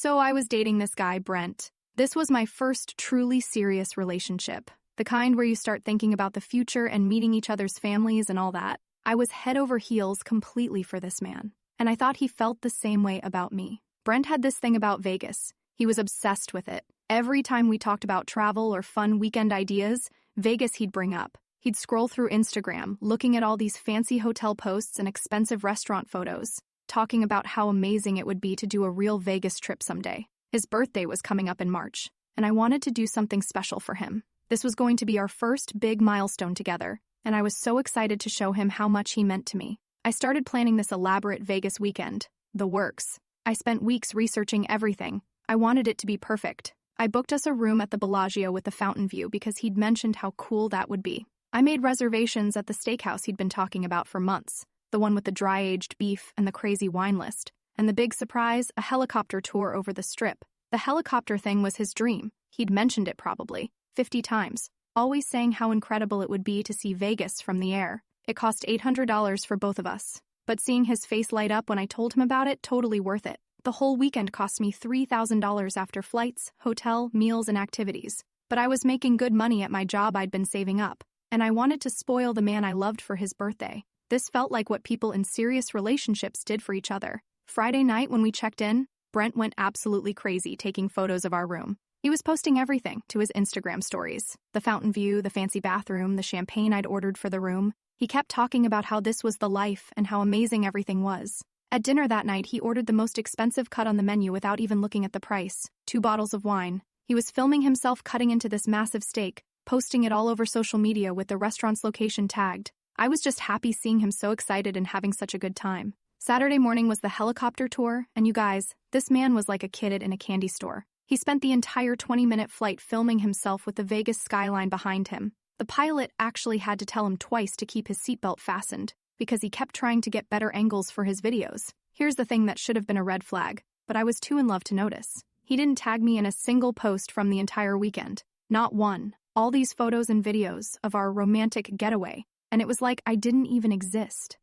So I was dating this guy, Brent. This was my first truly serious relationship. The kind where you start thinking about the future and meeting each other's families and all that. I was head over heels completely for this man. And I thought he felt the same way about me. Brent had this thing about Vegas. He was obsessed with it. Every time we talked about travel or fun weekend ideas, Vegas he'd bring up. He'd scroll through Instagram, looking at all these fancy hotel posts and expensive restaurant photos, talking about how amazing it would be to do a real Vegas trip someday. His birthday was coming up in March, and I wanted to do something special for him. This was going to be our first big milestone together, and I was so excited to show him how much he meant to me. I started planning this elaborate Vegas weekend, the works. I spent weeks researching everything. I wanted it to be perfect. I booked us a room at the Bellagio with the fountain view because he'd mentioned how cool that would be. I made reservations at the steakhouse he'd been talking about for months, the one with the dry-aged beef and the crazy wine list. And the big surprise, a helicopter tour over the Strip. The helicopter thing was his dream. He'd mentioned it probably 50 times, always saying how incredible it would be to see Vegas from the air. It cost $800 for both of us, but seeing his face light up when I told him about it, totally worth it. The whole weekend cost me $3,000 after flights, hotel, meals, and activities. But I was making good money at my job I'd been saving up, and I wanted to spoil the man I loved for his birthday. This felt like what people in serious relationships did for each other. Friday night when we checked in, Brent went absolutely crazy taking photos of our room. He was posting everything to his Instagram stories. The fountain view, the fancy bathroom, the champagne I'd ordered for the room. He kept talking about how this was the life and how amazing everything was. At dinner that night, he ordered the most expensive cut on the menu without even looking at the price. 2 bottles of wine. He was filming himself cutting into this massive steak, posting it all over social media with the restaurant's location tagged. I was just happy seeing him so excited and having such a good time. Saturday morning was the helicopter tour, and you guys, this man was like a kid in a candy store. He spent the entire 20-minute flight filming himself with the Vegas skyline behind him. The pilot actually had to tell him twice to keep his seatbelt fastened, because he kept trying to get better angles for his videos. Here's the thing that should have been a red flag, but I was too in love to notice. He didn't tag me in a single post from the entire weekend. Not one. All these photos and videos of our romantic getaway, and it was like I didn't even exist.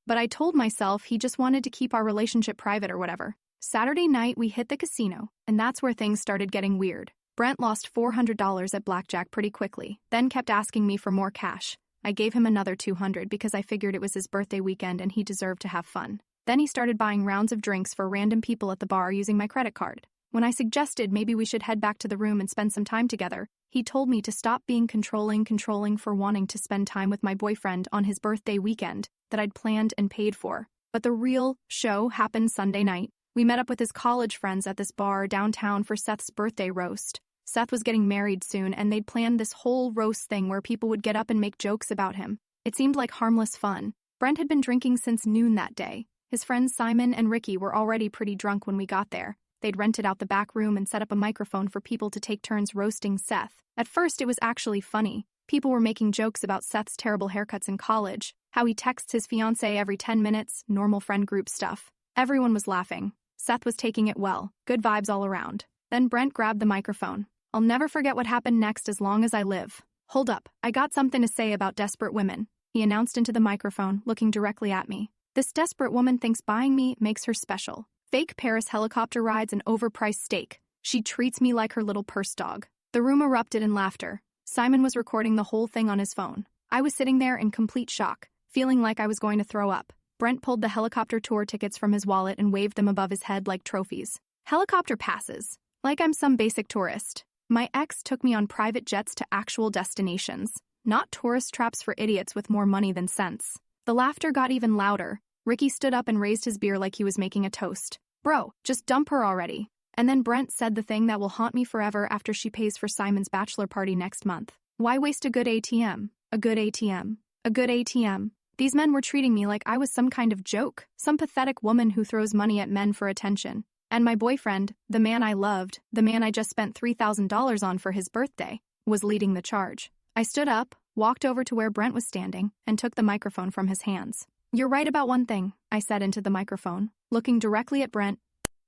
But I told myself he just wanted to keep our relationship private or whatever. Saturday night, we hit the casino, and that's where things started getting weird. Brent lost $400 at blackjack pretty quickly, then kept asking me for more cash. I gave him another $200 because I figured it was his birthday weekend and he deserved to have fun. Then he started buying rounds of drinks for random people at the bar using my credit card. When I suggested maybe we should head back to the room and spend some time together, he told me to stop being controlling for wanting to spend time with my boyfriend on his birthday weekend that I'd planned and paid for. But the real show happened Sunday night. We met up with his college friends at this bar downtown for Seth's birthday roast. Seth was getting married soon, and they'd planned this whole roast thing where people would get up and make jokes about him. It seemed like harmless fun. Brent had been drinking since noon that day. His friends Simon and Ricky were already pretty drunk when we got there. They'd rented out the back room and set up a microphone for people to take turns roasting Seth. At first, it was actually funny. People were making jokes about Seth's terrible haircuts in college, how he texts his fiancée every 10 minutes, normal friend group stuff. Everyone was laughing. Seth was taking it well. Good vibes all around. Then Brent grabbed the microphone. I'll never forget what happened next as long as I live. Hold up, I got something to say about desperate women, he announced into the microphone, looking directly at me. This desperate woman thinks buying me makes her special. Fake Paris helicopter rides and overpriced steak. She treats me like her little purse dog. The room erupted in laughter. Simon was recording the whole thing on his phone. I was sitting there in complete shock, feeling like I was going to throw up. Brent pulled the helicopter tour tickets from his wallet and waved them above his head like trophies. Helicopter passes. Like I'm some basic tourist. My ex took me on private jets to actual destinations, not tourist traps for idiots with more money than sense. The laughter got even louder. Ricky stood up and raised his beer like he was making a toast. Bro, just dump her already. And then Brent said the thing that will haunt me forever after she pays for Simon's bachelor party next month. Why waste a good ATM? A good ATM. A good ATM. These men were treating me like I was some kind of joke, some pathetic woman who throws money at men for attention. And my boyfriend, the man I loved, the man I just spent $3,000 on for his birthday, was leading the charge. I stood up, walked over to where Brent was standing, and took the microphone from his hands. You're right about one thing, I said into the microphone, looking directly at Brent.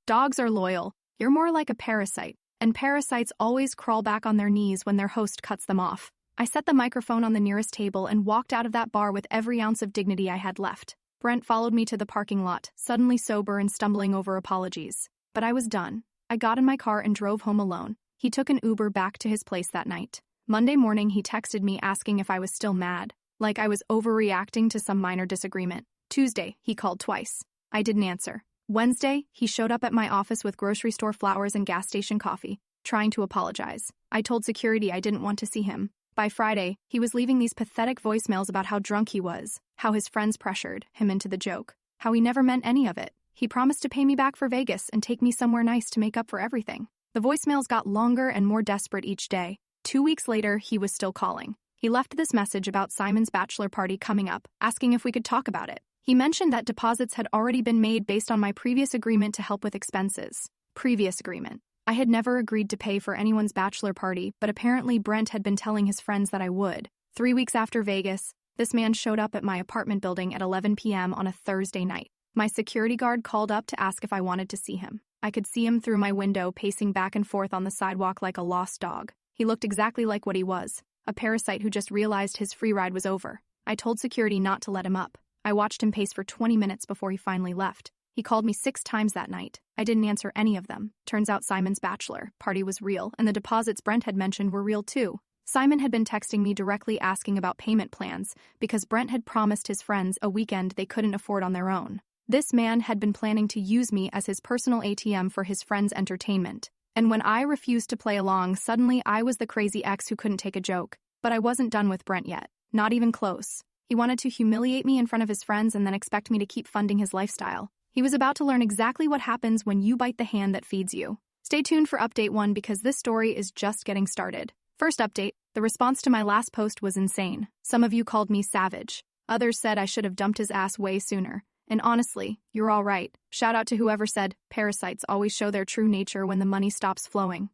Dogs are loyal. You're more like a parasite, and parasites always crawl back on their knees when their host cuts them off. I set the microphone on the nearest table and walked out of that bar with every ounce of dignity I had left. Brent followed me to the parking lot, suddenly sober and stumbling over apologies. But I was done. I got in my car and drove home alone. He took an Uber back to his place that night. Monday morning, he texted me asking if I was still mad, like I was overreacting to some minor disagreement. Tuesday, he called twice. I didn't answer. Wednesday, he showed up at my office with grocery store flowers and gas station coffee, trying to apologize. I told security I didn't want to see him. By Friday, he was leaving these pathetic voicemails about how drunk he was, how his friends pressured him into the joke, how he never meant any of it. He promised to pay me back for Vegas and take me somewhere nice to make up for everything. The voicemails got longer and more desperate each day. 2 weeks later, he was still calling. He left this message about Simon's bachelor party coming up, asking if we could talk about it. He mentioned that deposits had already been made based on my previous agreement to help with expenses. Previous agreement. I had never agreed to pay for anyone's bachelor party, but apparently Brent had been telling his friends that I would. 3 weeks after Vegas, this man showed up at my apartment building at 11 p.m. on a Thursday night. My security guard called up to ask if I wanted to see him. I could see him through my window pacing back and forth on the sidewalk like a lost dog. He looked exactly like what he was, a parasite who just realized his free ride was over. I told security not to let him up. I watched him pace for 20 minutes before he finally left. He called me 6 times that night. I didn't answer any of them. Turns out Simon's bachelor party was real, and the deposits Brent had mentioned were real too. Simon had been texting me directly asking about payment plans because Brent had promised his friends a weekend they couldn't afford on their own. This man had been planning to use me as his personal ATM for his friends' entertainment. And when I refused to play along, suddenly I was the crazy ex who couldn't take a joke. But I wasn't done with Brent yet. Not even close. He wanted to humiliate me in front of his friends and then expect me to keep funding his lifestyle. He was about to learn exactly what happens when you bite the hand that feeds you. Stay tuned for update 1 because this story is just getting started. First update, the response to my last post was insane. Some of you called me savage. Others said I should have dumped his ass way sooner. And honestly, you're all right. Shout out to whoever said, parasites always show their true nature when the money stops flowing.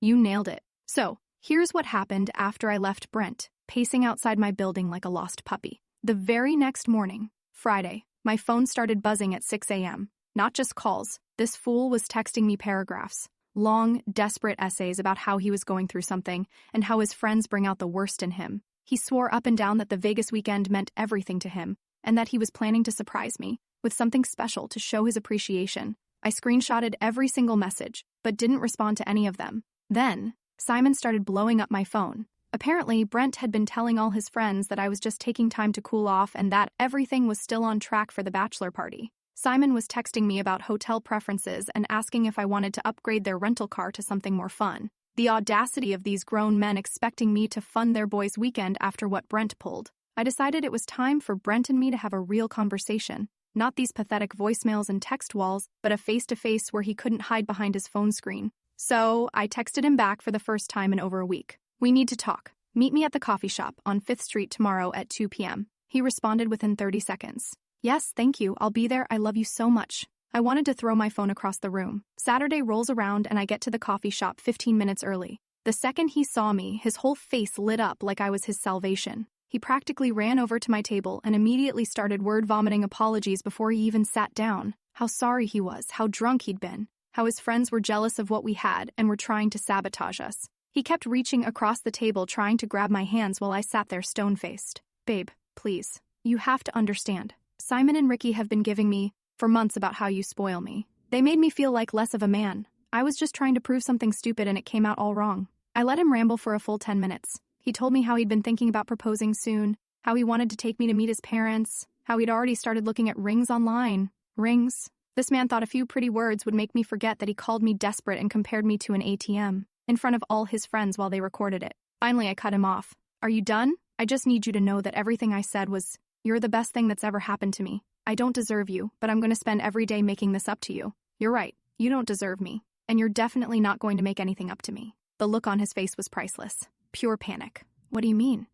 You nailed it. So, here's what happened after I left Brent, pacing outside my building like a lost puppy. The very next morning, Friday, my phone started buzzing at 6 a.m. Not just calls. This fool was texting me paragraphs. Long, desperate essays about how he was going through something and how his friends bring out the worst in him. He swore up and down that the Vegas weekend meant everything to him and that he was planning to surprise me with something special to show his appreciation. I screenshotted every single message, but didn't respond to any of them. Then, Simon started blowing up my phone. Apparently, Brent had been telling all his friends that I was just taking time to cool off and that everything was still on track for the bachelor party. Simon was texting me about hotel preferences and asking if I wanted to upgrade their rental car to something more fun. The audacity of these grown men expecting me to fund their boys' weekend after what Brent pulled. I decided it was time for Brent and me to have a real conversation. Not these pathetic voicemails and text walls, but a face-to-face where he couldn't hide behind his phone screen. So, I texted him back for the first time in over a week. We need to talk. Meet me at the coffee shop on 5th Street tomorrow at 2 p.m. He responded within 30 seconds. Yes, thank you. I'll be there. I love you so much. I wanted to throw my phone across the room. Saturday rolls around and I get to the coffee shop 15 minutes early. The second he saw me, his whole face lit up like I was his salvation. He practically ran over to my table and immediately started word-vomiting apologies before he even sat down. How sorry he was, how drunk he'd been, how his friends were jealous of what we had and were trying to sabotage us. He kept reaching across the table trying to grab my hands while I sat there stone-faced. Babe, please. You have to understand. Simon and Ricky have been giving me for months about how you spoil me. They made me feel like less of a man. I was just trying to prove something stupid and it came out all wrong. I let him ramble for a full 10 minutes. He told me how he'd been thinking about proposing soon, how he wanted to take me to meet his parents, how he'd already started looking at rings online. Rings? This man thought a few pretty words would make me forget that he called me desperate and compared me to an ATM. In front of all his friends while they recorded it. Finally, I cut him off. Are you done? I just need you to know that everything I said was, you're the best thing that's ever happened to me. I don't deserve you, but I'm going to spend every day making this up to you. You're right. You don't deserve me. And you're definitely not going to make anything up to me. The look on his face was priceless. Pure panic. What do you mean?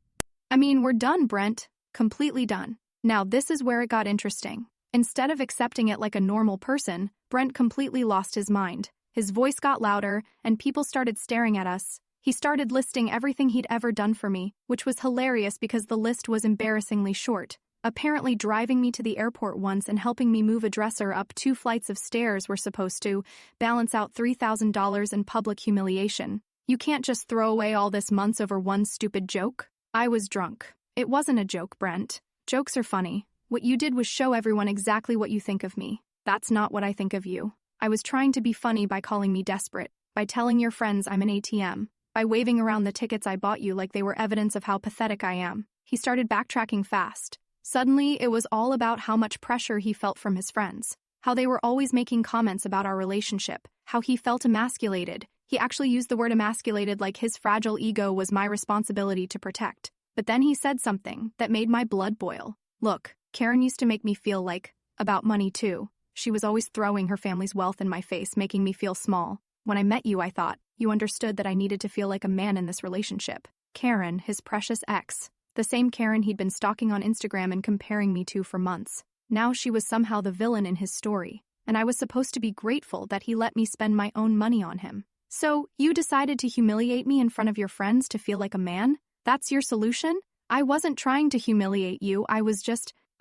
I mean, we're done, Brent. Completely done. Now, this is where it got interesting. Instead of accepting it like a normal person, Brent completely lost his mind. His voice got louder, and people started staring at us. He started listing everything he'd ever done for me, which was hilarious because the list was embarrassingly short. Apparently driving me to the airport once and helping me move a dresser up 2 flights of stairs were supposed to balance out $3,000 in public humiliation. You can't just throw away all this months over one stupid joke. I was drunk. It wasn't a joke, Brent. Jokes are funny. What you did was show everyone exactly what you think of me. That's not what I think of you. I was trying to be funny by calling me desperate, by telling your friends I'm an ATM, by waving around the tickets I bought you like they were evidence of how pathetic I am. He started backtracking fast. Suddenly, it was all about how much pressure he felt from his friends, how they were always making comments about our relationship, how he felt emasculated. He actually used the word emasculated like his fragile ego was my responsibility to protect. But then he said something that made my blood boil. Look, Karen used to make me feel like, about money too. She was always throwing her family's wealth in my face, making me feel small. When I met you, I thought, you understood that I needed to feel like a man in this relationship. Karen, his precious ex, the same Karen he'd been stalking on Instagram and comparing me to for months. Now she was somehow the villain in his story, and I was supposed to be grateful that he let me spend my own money on him. So, you decided to humiliate me in front of your friends to feel like a man? That's your solution? I wasn't trying to humiliate you, I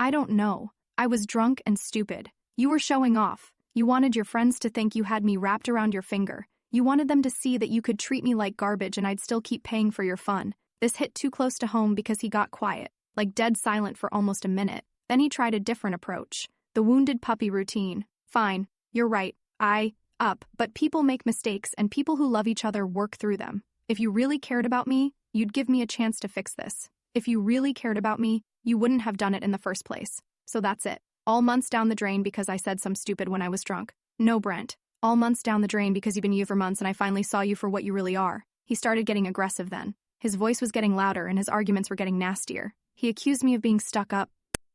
don't know. I was drunk and stupid. You were showing off. You wanted your friends to think you had me wrapped around your finger. You wanted them to see that you could treat me like garbage and I'd still keep paying for your fun. This hit too close to home because he got quiet, like dead silent for almost a minute. Then he tried a different approach. The wounded puppy routine. Fine, you're right. But people make mistakes and people who love each other work through them. If you really cared about me, you'd give me a chance to fix this. If you really cared about me, you wouldn't have done it in the first place. So that's it. All months down the drain because I said some stupid when I was drunk. No, Brent. All months down the drain because you've been you for months and I finally saw you for what you really are. He started getting aggressive then. His voice was getting louder and his arguments were getting nastier. He accused me of being stuck up,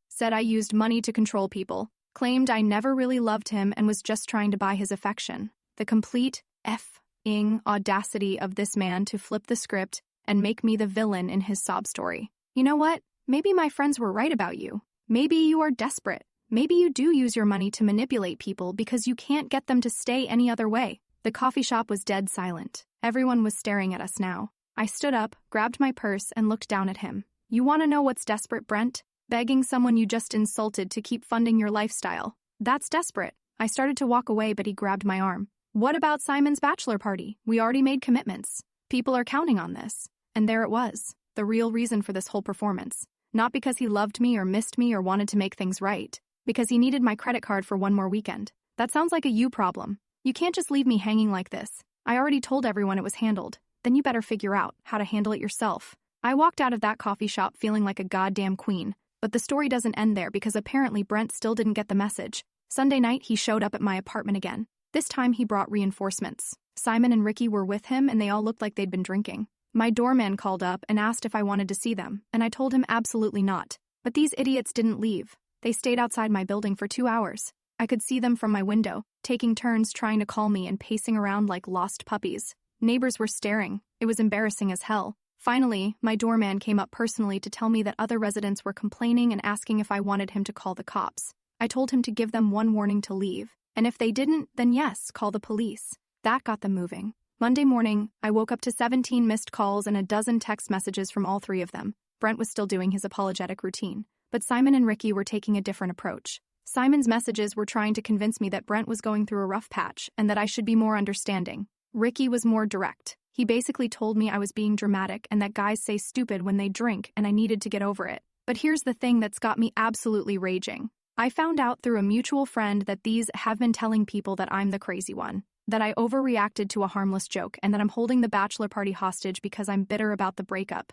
said I used money to control people, claimed I never really loved him and was just trying to buy his affection. The complete F-ing audacity of this man to flip the script and make me the villain in his sob story. You know what? Maybe my friends were right about you. Maybe you are desperate. Maybe you do use your money to manipulate people because you can't get them to stay any other way. The coffee shop was dead silent. Everyone was staring at us now. I stood up, grabbed my purse, and looked down at him. You want to know what's desperate, Brent? Begging someone you just insulted to keep funding your lifestyle. That's desperate. I started to walk away, but he grabbed my arm. What about Simon's bachelor party? We already made commitments. People are counting on this. And there it was, the real reason for this whole performance. Not because he loved me or missed me or wanted to make things right. Because he needed my credit card for one more weekend. That sounds like a you problem. You can't just leave me hanging like this. I already told everyone it was handled. Then you better figure out how to handle it yourself. I walked out of that coffee shop feeling like a goddamn queen. But the story doesn't end there because apparently Brent still didn't get the message. Sunday night, he showed up at my apartment again. This time he brought reinforcements. Simon and Ricky were with him and they all looked like they'd been drinking. My doorman called up and asked if I wanted to see them, and I told him absolutely not. But these idiots didn't leave. They stayed outside my building for 2 hours. I could see them from my window, taking turns trying to call me and pacing around like lost puppies. Neighbors were staring. It was embarrassing as hell. Finally, my doorman came up personally to tell me that other residents were complaining and asking if I wanted him to call the cops. I told him to give them one warning to leave, and if they didn't, then yes, call the police. That got them moving. Monday morning, I woke up to 17 missed calls and a dozen text messages from all three of them. Brent was still doing his apologetic routine, but Simon and Ricky were taking a different approach. Simon's messages were trying to convince me that Brent was going through a rough patch and that I should be more understanding. Ricky was more direct. He basically told me I was being dramatic and that guys say stupid when they drink and I needed to get over it. But here's the thing that's got me absolutely raging. I found out through a mutual friend that these have been telling people that I'm the crazy one, that I overreacted to a harmless joke, and that I'm holding the bachelor party hostage because I'm bitter about the breakup.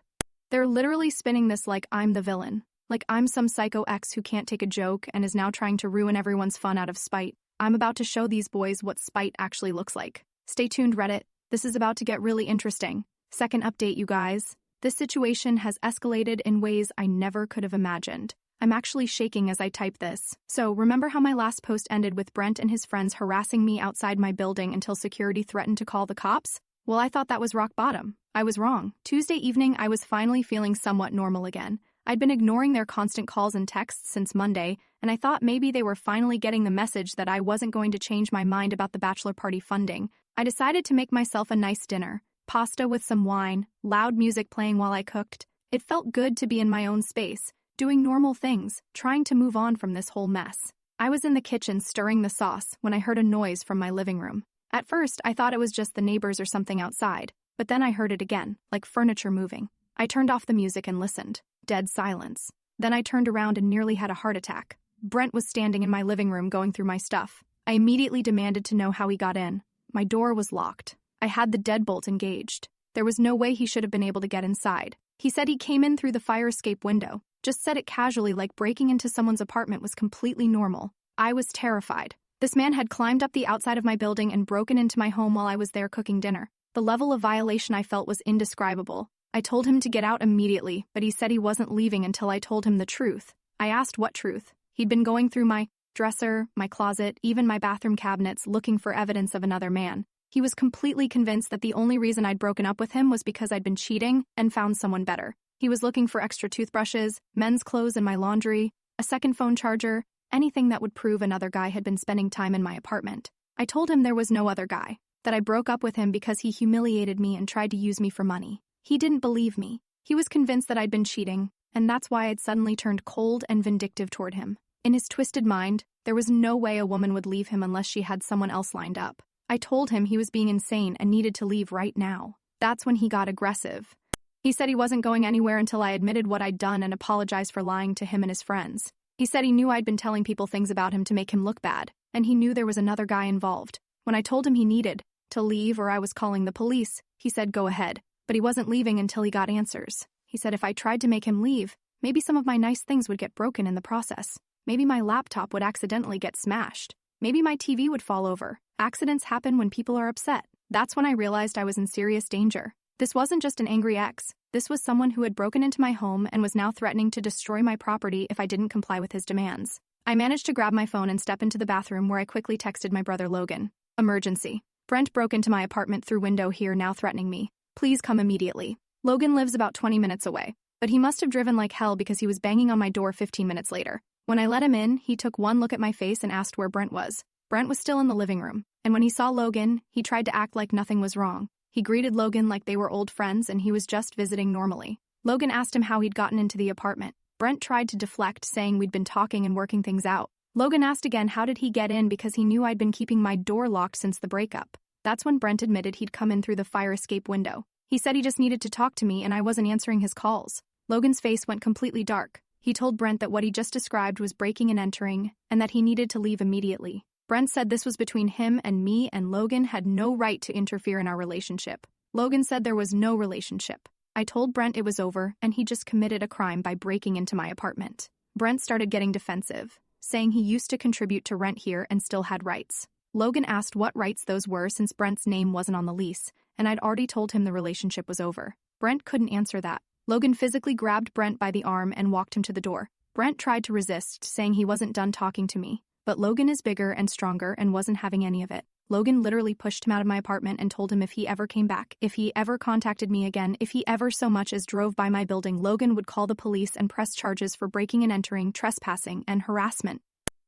They're literally spinning this like I'm the villain, like I'm some psycho ex who can't take a joke and is now trying to ruin everyone's fun out of spite. I'm about to show these boys what spite actually looks like. Stay tuned, Reddit. This is about to get really interesting. Second update, you guys. This situation has escalated in ways I never could have imagined. I'm actually shaking as I type this. So, remember how my last post ended with Brent and his friends harassing me outside my building until security threatened to call the cops? Well, I thought that was rock bottom. I was wrong. Tuesday evening, I was finally feeling somewhat normal again. I'd been ignoring their constant calls and texts since Monday, and I thought maybe they were finally getting the message that I wasn't going to change my mind about the bachelor party funding. I decided to make myself a nice dinner. Pasta with some wine, loud music playing while I cooked. It felt good to be in my own space, doing normal things, trying to move on from this whole mess. I was in the kitchen stirring the sauce when I heard a noise from my living room. At first, I thought it was just the neighbors or something outside, but then I heard it again, like furniture moving. I turned off the music and listened. Dead silence. Then I turned around and nearly had a heart attack. Brent was standing in my living room going through my stuff. I immediately demanded to know how he got in. My door was locked. I had the deadbolt engaged. There was no way he should have been able to get inside. He said he came in through the fire escape window. Just said it casually, like breaking into someone's apartment was completely normal. I was terrified. This man had climbed up the outside of my building and broken into my home while I was there cooking dinner. The level of violation I felt was indescribable. I told him to get out immediately, but he said he wasn't leaving until I told him the truth. I asked what truth. He'd been going through my dresser, my closet, even my bathroom cabinets, looking for evidence of another man. He was completely convinced that the only reason I'd broken up with him was because I'd been cheating and found someone better. He was looking for extra toothbrushes, men's clothes in my laundry, a second phone charger, anything that would prove another guy had been spending time in my apartment. I told him there was no other guy, that I broke up with him because he humiliated me and tried to use me for money. He didn't believe me. He was convinced that I'd been cheating, and that's why I'd suddenly turned cold and vindictive toward him. In his twisted mind, there was no way a woman would leave him unless she had someone else lined up. I told him he was being insane and needed to leave right now. That's when he got aggressive. He said he wasn't going anywhere until I admitted what I'd done and apologized for lying to him and his friends. He said he knew I'd been telling people things about him to make him look bad, and he knew there was another guy involved. When I told him he needed to leave or I was calling the police, he said go ahead, but he wasn't leaving until he got answers. He said if I tried to make him leave, maybe some of my nice things would get broken in the process. Maybe my laptop would accidentally get smashed. Maybe my TV would fall over. Accidents happen when people are upset. That's when I realized I was in serious danger. This wasn't just an angry ex. This was someone who had broken into my home and was now threatening to destroy my property if I didn't comply with his demands. I managed to grab my phone and step into the bathroom where I quickly texted my brother Logan. Emergency. Brent broke into my apartment through window here, now threatening me. Please come immediately. Logan lives about 20 minutes away, but he must have driven like hell because he was banging on my door 15 minutes later. When I let him in, he took one look at my face and asked where Brent was. Brent was still in the living room, and when he saw Logan, he tried to act like nothing was wrong. He greeted Logan like they were old friends and he was just visiting normally. Logan asked him how he'd gotten into the apartment. Brent tried to deflect, saying we'd been talking and working things out. Logan asked again how did he get in because he knew I'd been keeping my door locked since the breakup. That's when Brent admitted he'd come in through the fire escape window. He said he just needed to talk to me and I wasn't answering his calls. Logan's face went completely dark. He told Brent that what he just described was breaking and entering, and that he needed to leave immediately. Brent said this was between him and me, and Logan had no right to interfere in our relationship. Logan said there was no relationship. I told Brent it was over, and he just committed a crime by breaking into my apartment. Brent started getting defensive, saying he used to contribute to rent here and still had rights. Logan asked what rights those were since Brent's name wasn't on the lease, and I'd already told him the relationship was over. Brent couldn't answer that. Logan physically grabbed Brent by the arm and walked him to the door. Brent tried to resist, saying he wasn't done talking to me. But Logan is bigger and stronger and wasn't having any of it. Logan literally pushed him out of my apartment and told him if he ever came back, if he ever contacted me again, if he ever so much as drove by my building, Logan would call the police and press charges for breaking and entering, trespassing, and harassment.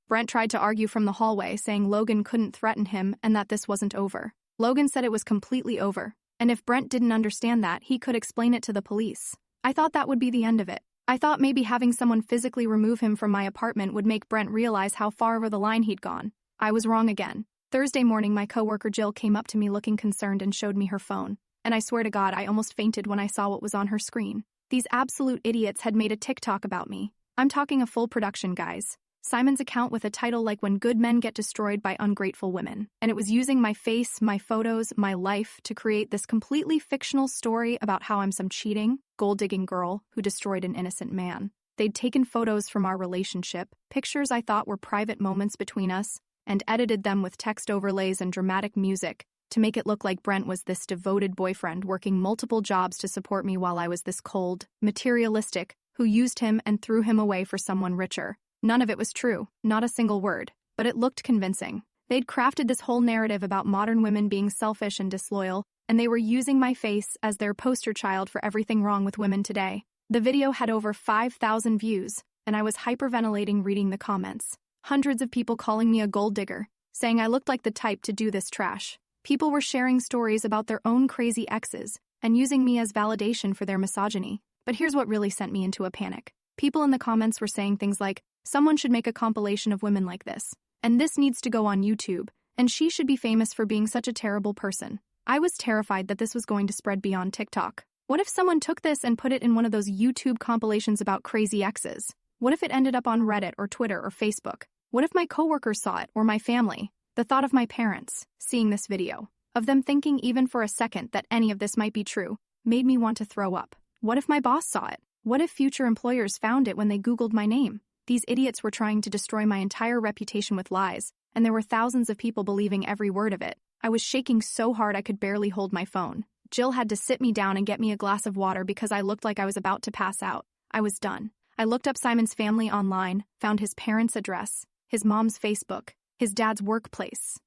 Brent tried to argue from the hallway, saying Logan couldn't threaten him and that this wasn't over. Logan said it was completely over, and if Brent didn't understand that, he could explain it to the police. I thought that would be the end of it. I thought maybe having someone physically remove him from my apartment would make Brent realize how far over the line he'd gone. I was wrong again. Thursday morning, my coworker Jill came up to me looking concerned and showed me her phone. And I swear to God, I almost fainted when I saw what was on her screen. These absolute idiots had made a TikTok about me. I'm talking a full production, guys. Simon's account with a title like When Good Men Get Destroyed by Ungrateful Women. And it was using my face, my photos, my life to create this completely fictional story about how I'm some cheating, gold-digging girl who destroyed an innocent man. They'd taken photos from our relationship, pictures I thought were private moments between us, and edited them with text overlays and dramatic music to make it look like Brent was this devoted boyfriend working multiple jobs to support me while I was this cold, materialistic, who used him and threw him away for someone richer. None of it was true, not a single word, but it looked convincing. They'd crafted this whole narrative about modern women being selfish and disloyal, and they were using my face as their poster child for everything wrong with women today. The video had over 5,000 views, and I was hyperventilating reading the comments. Hundreds of people calling me a gold digger, saying I looked like the type to do this trash. People were sharing stories about their own crazy exes and using me as validation for their misogyny. But here's what really sent me into a panic. People in the comments were saying things like, someone should make a compilation of women like this, and this needs to go on YouTube, and she should be famous for being such a terrible person. I was terrified that this was going to spread beyond TikTok. What if someone took this and put it in one of those YouTube compilations about crazy exes? What if it ended up on Reddit or Twitter or Facebook? What if my coworkers saw it or my family? The thought of my parents seeing this video, of them thinking even for a second that any of this might be true, made me want to throw up. What if my boss saw it? What if future employers found it when they Googled my name? These idiots were trying to destroy my entire reputation with lies, and there were thousands of people believing every word of it. I was shaking so hard I could barely hold my phone. Jill had to sit me down and get me a glass of water because I looked like I was about to pass out. I was done. I looked up Simon's family online, found his parents' address, his mom's Facebook, his dad's workplace.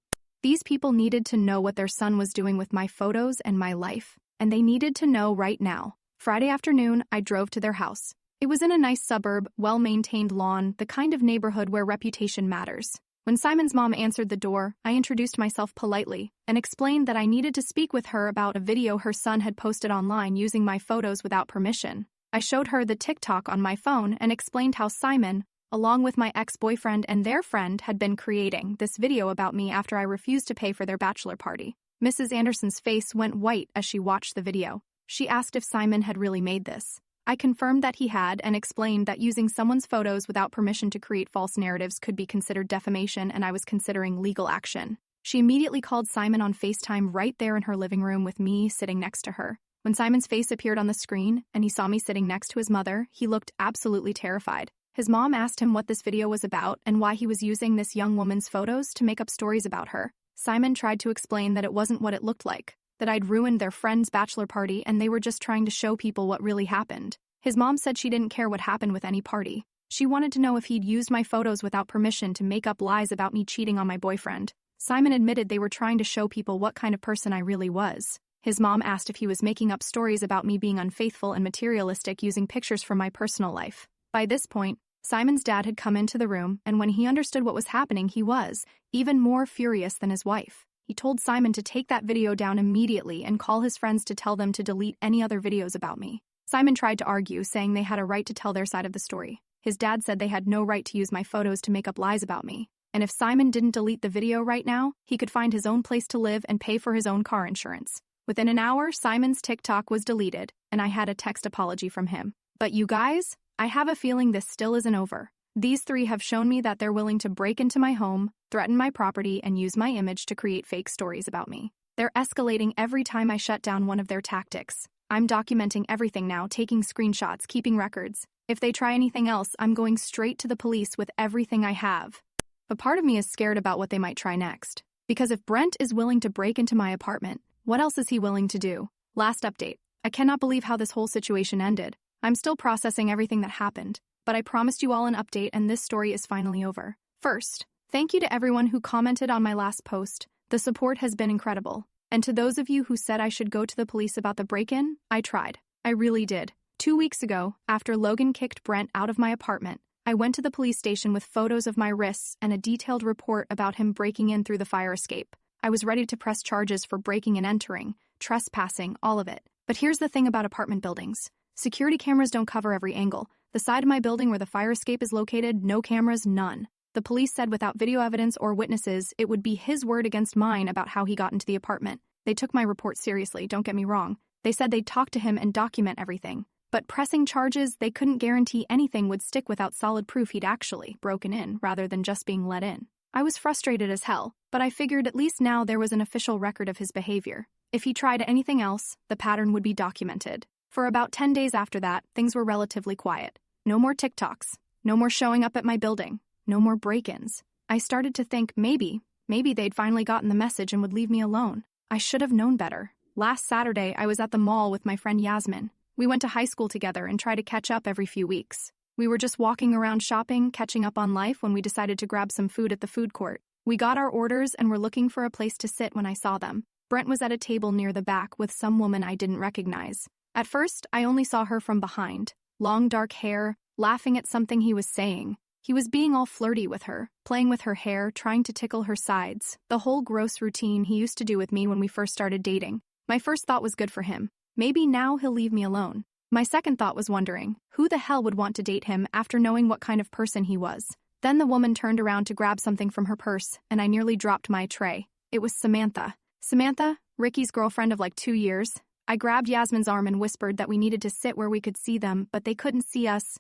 These people needed to know what their son was doing with my photos and my life, and they needed to know right now. Friday afternoon, I drove to their house. It was in a nice suburb, well-maintained lawn, the kind of neighborhood where reputation matters. When Simon's mom answered the door, I introduced myself politely and explained that I needed to speak with her about a video her son had posted online using my photos without permission. I showed her the TikTok on my phone and explained how Simon, along with my ex-boyfriend and their friend, had been creating this video about me after I refused to pay for their bachelor party. Mrs. Anderson's face went white as she watched the video. She asked if Simon had really made this. I confirmed that he had and explained that using someone's photos without permission to create false narratives could be considered defamation and I was considering legal action. She immediately called Simon on FaceTime right there in her living room with me sitting next to her. When Simon's face appeared on the screen and he saw me sitting next to his mother, he looked absolutely terrified. His mom asked him what this video was about and why he was using this young woman's photos to make up stories about her. Simon tried to explain that it wasn't what it looked like, that I'd ruined their friend's bachelor party and they were just trying to show people what really happened. His mom said she didn't care what happened with any party. She wanted to know if he'd used my photos without permission to make up lies about me cheating on my boyfriend. Simon admitted they were trying to show people what kind of person I really was. His mom asked if he was making up stories about me being unfaithful and materialistic using pictures from my personal life. By this point, Simon's dad had come into the room, and when he understood what was happening, he was even more furious than his wife. He told Simon to take that video down immediately and call his friends to tell them to delete any other videos about me. Simon tried to argue, saying they had a right to tell their side of the story. His dad said they had no right to use my photos to make up lies about me. And if Simon didn't delete the video right now, he could find his own place to live and pay for his own car insurance. Within an hour, Simon's TikTok was deleted, and I had a text apology from him. But you guys, I have a feeling this still isn't over. These three have shown me that they're willing to break into my home, threaten my property, and use my image to create fake stories about me. They're escalating every time I shut down one of their tactics. I'm documenting everything now, taking screenshots, keeping records. If they try anything else, I'm going straight to the police with everything I have. But part of me is scared about what they might try next. Because if Brent is willing to break into my apartment, what else is he willing to do? Last update. I cannot believe how this whole situation ended. I'm still processing everything that happened, but I promised you all an update and this story is finally over. First, thank you to everyone who commented on my last post. The support has been incredible. And to those of you who said I should go to the police about the break-in, I tried. I really did. 2 weeks ago, after Logan kicked Brent out of my apartment, I went to the police station with photos of my wrists and a detailed report about him breaking in through the fire escape. I was ready to press charges for breaking and entering, trespassing, all of it. But here's the thing about apartment buildings. Security cameras don't cover every angle. The side of my building where the fire escape is located, no cameras, none. The police said without video evidence or witnesses, it would be his word against mine about how he got into the apartment. They took my report seriously, don't get me wrong. They said they'd talk to him and document everything. But pressing charges, they couldn't guarantee anything would stick without solid proof he'd actually broken in rather than just being let in. I was frustrated as hell, but I figured at least now there was an official record of his behavior. If he tried anything else, the pattern would be documented. For about 10 days after that, things were relatively quiet. No more TikToks. No more showing up at my building. No more break-ins. I started to think maybe they'd finally gotten the message and would leave me alone. I should have known better. Last Saturday, I was at the mall with my friend Yasmin. We went to high school together and try to catch up every few weeks. We were just walking around shopping, catching up on life when we decided to grab some food at the food court. We got our orders and were looking for a place to sit when I saw them. Brent was at a table near the back with some woman I didn't recognize. At first, I only saw her from behind. Long dark hair, laughing at something he was saying. He was being all flirty with her, playing with her hair, trying to tickle her sides. The whole gross routine he used to do with me when we first started dating. My first thought was good for him. Maybe now he'll leave me alone. My second thought was wondering, who the hell would want to date him after knowing what kind of person he was? Then the woman turned around to grab something from her purse, and I nearly dropped my tray. It was Samantha. Samantha, Ricky's girlfriend of like 2 years. I grabbed Yasmin's arm and whispered that we needed to sit where we could see them, but they couldn't see us.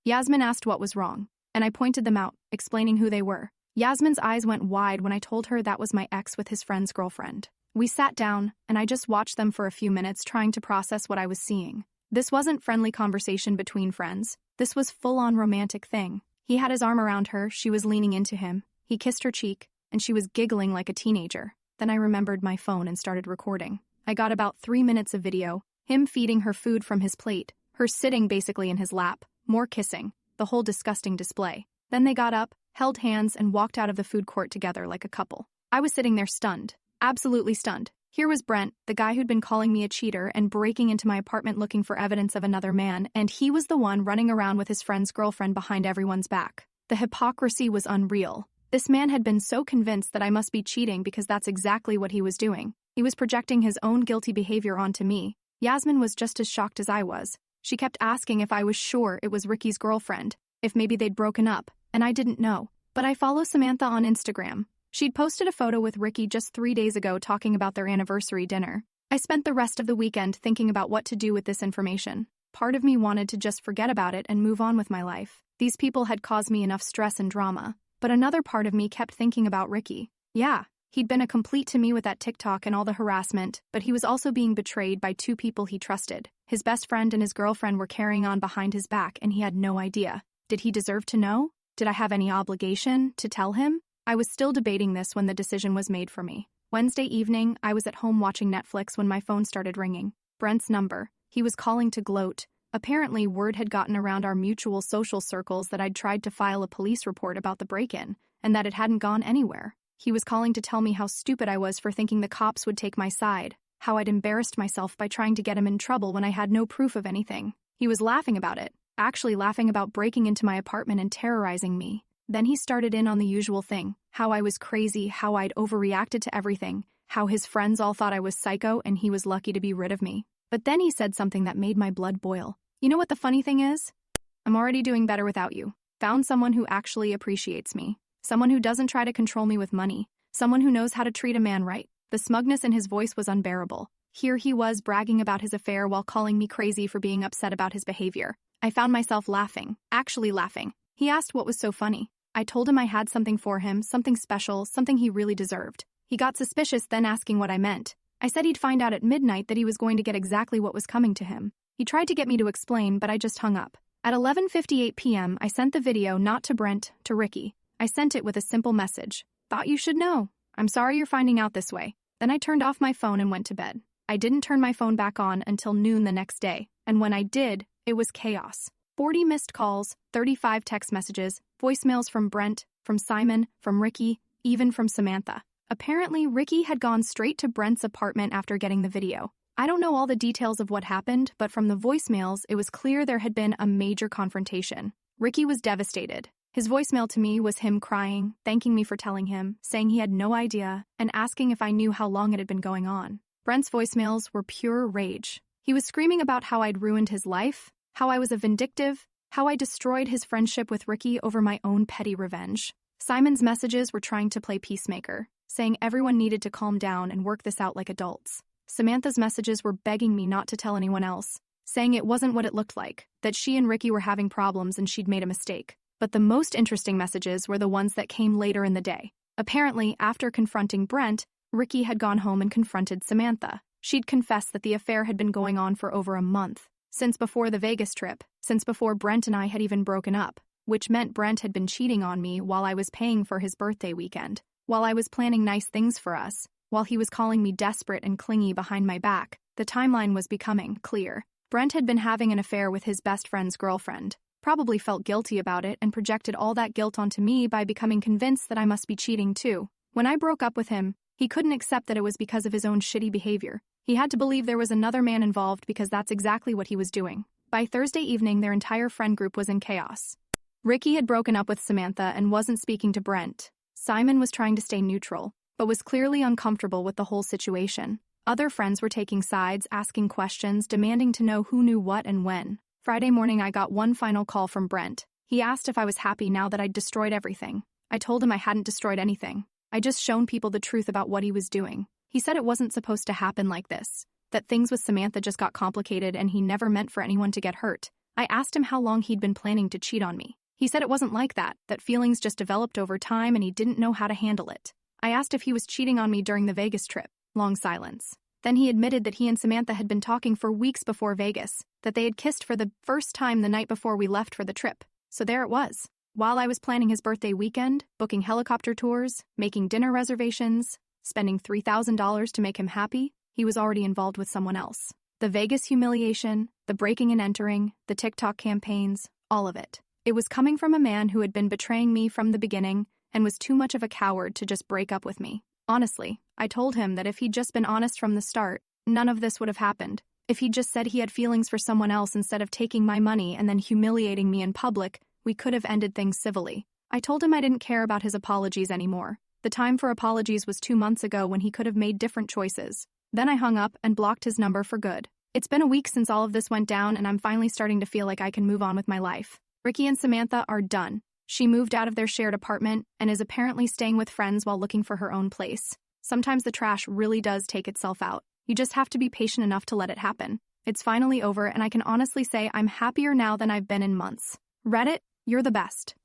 Yasmin asked what was wrong, and I pointed them out, explaining who they were. Yasmin's eyes went wide when I told her that was my ex with his friend's girlfriend. We sat down, and I just watched them for a few minutes trying to process what I was seeing. This wasn't friendly conversation between friends. This was full-on romantic thing. He had his arm around her, she was leaning into him. He kissed her cheek, and she was giggling like a teenager. Then I remembered my phone and started recording. I got about 3 minutes of video, him feeding her food from his plate, her sitting basically in his lap, more kissing, the whole disgusting display. Then they got up, held hands, and walked out of the food court together like a couple. I was sitting there stunned. Absolutely stunned. Here was Brent, the guy who'd been calling me a cheater and breaking into my apartment looking for evidence of another man, and he was the one running around with his friend's girlfriend behind everyone's back. The hypocrisy was unreal. This man had been so convinced that I must be cheating because that's exactly what he was doing. He was projecting his own guilty behavior onto me. Yasmin was just as shocked as I was. She kept asking if I was sure it was Ricky's girlfriend, if maybe they'd broken up, and I didn't know. But I follow Samantha on Instagram. She'd posted a photo with Ricky just 3 days ago talking about their anniversary dinner. I spent the rest of the weekend thinking about what to do with this information. Part of me wanted to just forget about it and move on with my life. These people had caused me enough stress and drama. But another part of me kept thinking about Ricky. Yeah, he'd been a complete to me with that TikTok and all the harassment, but he was also being betrayed by 2 people he trusted. His best friend and his girlfriend were carrying on behind his back, and he had no idea. Did he deserve to know? Did I have any obligation to tell him? I was still debating this when the decision was made for me. Wednesday evening, I was at home watching Netflix when my phone started ringing. Brent's number. He was calling to gloat. Apparently, word had gotten around our mutual social circles that I'd tried to file a police report about the break-in, and that it hadn't gone anywhere. He was calling to tell me how stupid I was for thinking the cops would take my side, how I'd embarrassed myself by trying to get him in trouble when I had no proof of anything. He was laughing about it, actually laughing about breaking into my apartment and terrorizing me. Then he started in on the usual thing, how I was crazy, how I'd overreacted to everything, how his friends all thought I was psycho and he was lucky to be rid of me. But then he said something that made my blood boil. You know what the funny thing is? I'm already doing better without you. Found someone who actually appreciates me. Someone who doesn't try to control me with money. Someone who knows how to treat a man right. The smugness in his voice was unbearable. Here he was bragging about his affair while calling me crazy for being upset about his behavior. I found myself laughing, actually laughing. He asked what was so funny. I told him I had something for him, something special, something he really deserved. He got suspicious, then asking what I meant. I said he'd find out at midnight that he was going to get exactly what was coming to him. He tried to get me to explain, but I just hung up. At 11:58 p.m., I sent the video not to Brent, to Ricky. I sent it with a simple message. Thought you should know. I'm sorry you're finding out this way. Then I turned off my phone and went to bed. I didn't turn my phone back on until noon the next day, and when I did, it was chaos. 40 missed calls, 35 text messages, voicemails from Brent, from Simon, from Ricky, even from Samantha. Apparently, Ricky had gone straight to Brent's apartment after getting the video. I don't know all the details of what happened, but from the voicemails, it was clear there had been a major confrontation. Ricky was devastated. His voicemail to me was him crying, thanking me for telling him, saying he had no idea, and asking if I knew how long it had been going on. Brent's voicemails were pure rage. He was screaming about how I'd ruined his life, how I was a vindictive, how I destroyed his friendship with Ricky over my own petty revenge. Simon's messages were trying to play peacemaker, saying everyone needed to calm down and work this out like adults. Samantha's messages were begging me not to tell anyone else, saying it wasn't what it looked like, that she and Ricky were having problems and she'd made a mistake. But the most interesting messages were the ones that came later in the day. Apparently, after confronting Brent, Ricky had gone home and confronted Samantha. She'd confessed that the affair had been going on for over a month, since before the Vegas trip, since before Brent and I had even broken up, which meant Brent had been cheating on me while I was paying for his birthday weekend, while I was planning nice things for us, while he was calling me desperate and clingy behind my back. The timeline was becoming clear. Brent had been having an affair with his best friend's girlfriend, probably felt guilty about it and projected all that guilt onto me by becoming convinced that I must be cheating too. When I broke up with him, he couldn't accept that it was because of his own shitty behavior. He had to believe there was another man involved because that's exactly what he was doing. By Thursday evening, their entire friend group was in chaos. Ricky had broken up with Samantha and wasn't speaking to Brent. Simon was trying to stay neutral, but was clearly uncomfortable with the whole situation. Other friends were taking sides, asking questions, demanding to know who knew what and when. Friday morning, I got one final call from Brent. He asked if I was happy now that I'd destroyed everything. I told him I hadn't destroyed anything. I'd just shown people the truth about what he was doing. He said it wasn't supposed to happen like this, that things with Samantha just got complicated and he never meant for anyone to get hurt. I asked him how long he'd been planning to cheat on me. He said it wasn't like that feelings just developed over time and he didn't know how to handle it. I asked if he was cheating on me during the Vegas trip. Long silence. Then he admitted that he and Samantha had been talking for weeks before Vegas, that they had kissed for the first time the night before we left for the trip. So there it was. While I was planning his birthday weekend, booking helicopter tours, making dinner reservations, spending $3,000 to make him happy, he was already involved with someone else. The Vegas humiliation, the breaking and entering, the TikTok campaigns, all of it. It was coming from a man who had been betraying me from the beginning and was too much of a coward to just break up with me. Honestly, I told him that if he'd just been honest from the start, none of this would have happened. If he'd just said he had feelings for someone else instead of taking my money and then humiliating me in public, we could have ended things civilly. I told him I didn't care about his apologies anymore. The time for apologies was 2 months ago when he could have made different choices. Then I hung up and blocked his number for good. It's been a week since all of this went down and I'm finally starting to feel like I can move on with my life. Ricky and Samantha are done. She moved out of their shared apartment and is apparently staying with friends while looking for her own place. Sometimes the trash really does take itself out. You just have to be patient enough to let it happen. It's finally over and I can honestly say I'm happier now than I've been in months. Reddit, you're the best.